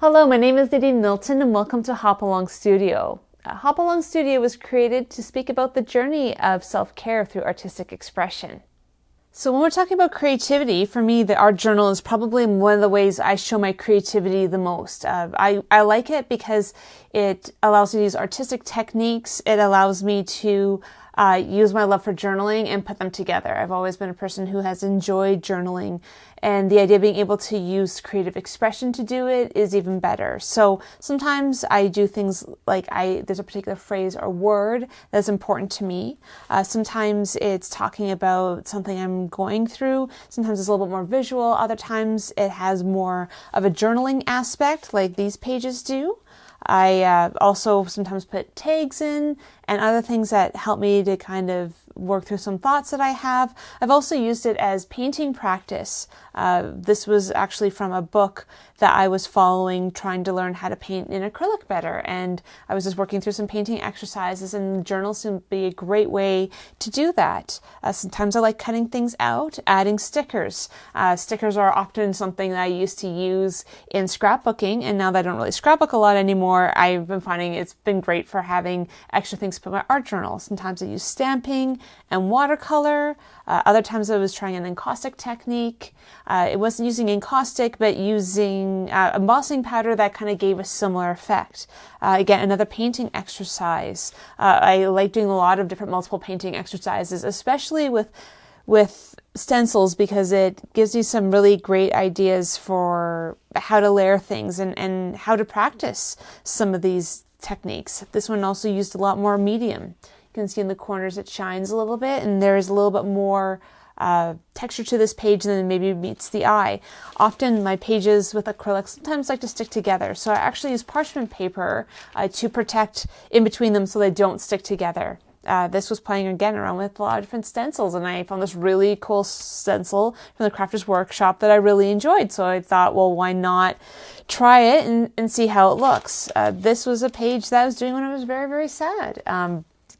Hello, my name is Nadine Milton and welcome to Hop Along Studio. Hop Along Studio was created to speak about the journey of self-care through artistic expression. So when we're talking about creativity, for me, the art journal is probably one of the ways I show my creativity the most. I like it because it allows me to use artistic techniques. It allows me to use my love for journaling and put them together. I've always been a person who has enjoyed journaling, and the idea of being able to use creative expression to do it is even better. So sometimes I do things like there's a particular phrase or word that's important to me. Sometimes it's talking about something I'm going through. Sometimes it's a little bit more visual. Other times it has more of a journaling aspect like these pages do. I also sometimes put tags in and other things that help me to kind of work through some thoughts that I have. I've also used it as painting practice. This was actually from a book that I was following, trying to learn how to paint in acrylic better. And I was just working through some painting exercises, and journals seem to be a great way to do that. Sometimes I like cutting things out, adding stickers. Stickers are often something that I used to use in scrapbooking, and now that I don't really scrapbook a lot anymore, I've been finding it's been great for having extra things to put in my art journal. Sometimes I use stamping and watercolor. Other times I was trying an encaustic technique. It wasn't using encaustic, but using embossing powder that kind of gave a similar effect. Again, another painting exercise. I like doing a lot of different multiple painting exercises, especially with stencils, because it gives you some really great ideas for how to layer things and how to practice some of these techniques. This one also used a lot more medium. You can see in the corners it shines a little bit, and there is a little bit more texture to this page than maybe meets the eye. Often my pages with acrylic sometimes like to stick together, so I actually use parchment paper to protect in between them so they don't stick together. This was playing again around with a lot of different stencils, and I found this really cool stencil from the Crafters Workshop that I really enjoyed. So I thought, well, why not try it and see how it looks? This was a page that I was doing when I was very, very sad.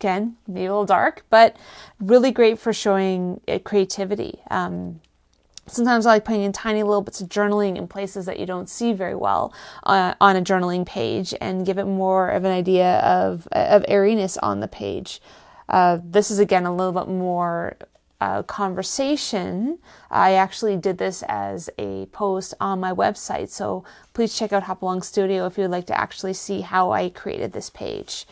Again, maybe a little dark, but really great for showing creativity. Sometimes I like putting in tiny little bits of journaling in places that you don't see very well on a journaling page and give it more of an idea of airiness on the page. This is, again, a little bit more conversation. I actually did this as a post on my website, so please check out Hop Along Studio if you would like to actually see how I created this page.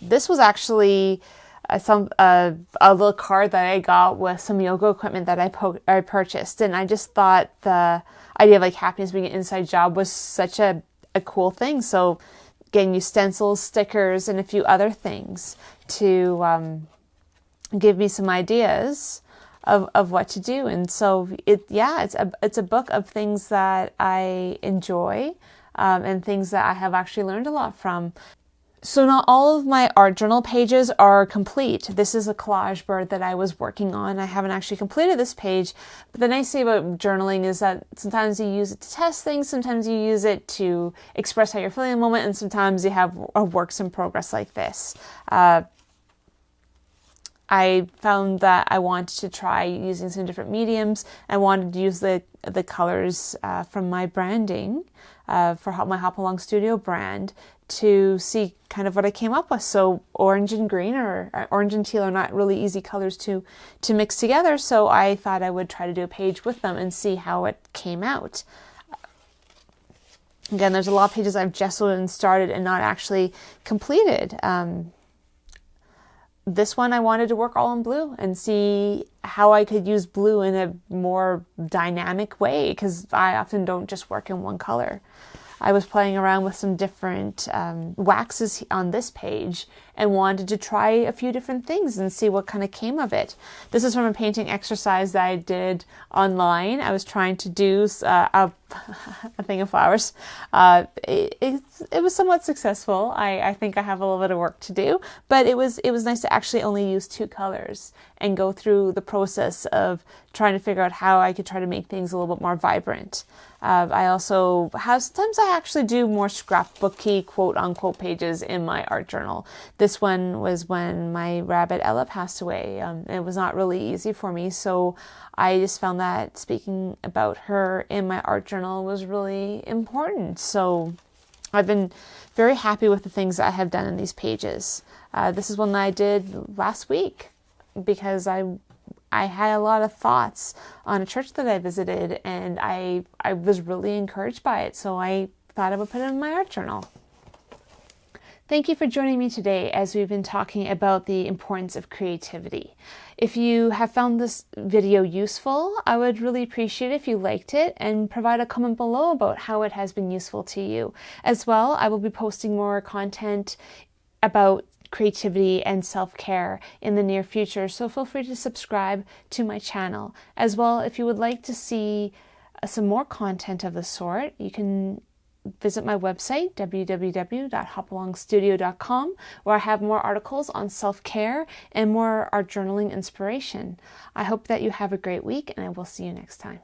This was actually a little card that I got with some yoga equipment that I purchased, and I just thought the idea of like happiness being an inside job was such a cool thing. So again, use stencils, stickers, and a few other things to give me some ideas of what to do. And so it's a book of things that I enjoy and things that I have actually learned a lot from. So not all of my art journal pages are complete. This is a collage bird that I was working on. I haven't actually completed this page, but the nice thing about journaling is that sometimes you use it to test things, sometimes you use it to express how you're feeling in the moment, and sometimes you have a works in progress like this. I found that I wanted to try using some different mediums. I wanted to use the colors from my branding for my Hop Along Studio brand to see kind of what I came up with. So orange and green or orange and teal are not really easy colors to mix together, so I thought I would try to do a page with them and see how it came out. Again, there's a lot of pages I've gessoed and started and not actually completed. This one I wanted to work all in blue and see how I could use blue in a more dynamic way, because I often don't just work in one color. I was playing around with some different waxes on this page and wanted to try a few different things and see what kind of came of it. This is from a painting exercise that I did online. I was trying to do a thing of flowers. It was somewhat successful. I think I have a little bit of work to do, but it was nice to actually only use two colors and go through the process of trying to figure out how I could try to make things a little bit more vibrant. I also have, sometimes I actually do more scrapbooky quote unquote pages in my art journal. This one was when my rabbit Ella passed away. It was not really easy for me, so I just found that speaking about her in my art journal was really important. So I've been very happy with the things that I have done in these pages. This is one that I did last week because I had a lot of thoughts on a church that I visited, and I was really encouraged by it, so I thought I would put it in my art journal. Thank you for joining me today as we've been talking about the importance of creativity. If you have found this video useful, I would really appreciate it if you liked it and provide a comment below about how it has been useful to you. As well, I will be posting more content about creativity and self-care in the near future, so feel free to subscribe to my channel. As well, if you would like to see some more content of the sort, you can visit my website, www.hopalongstudio.com, where I have more articles on self-care and more art journaling inspiration. I hope that you have a great week, and I will see you next time.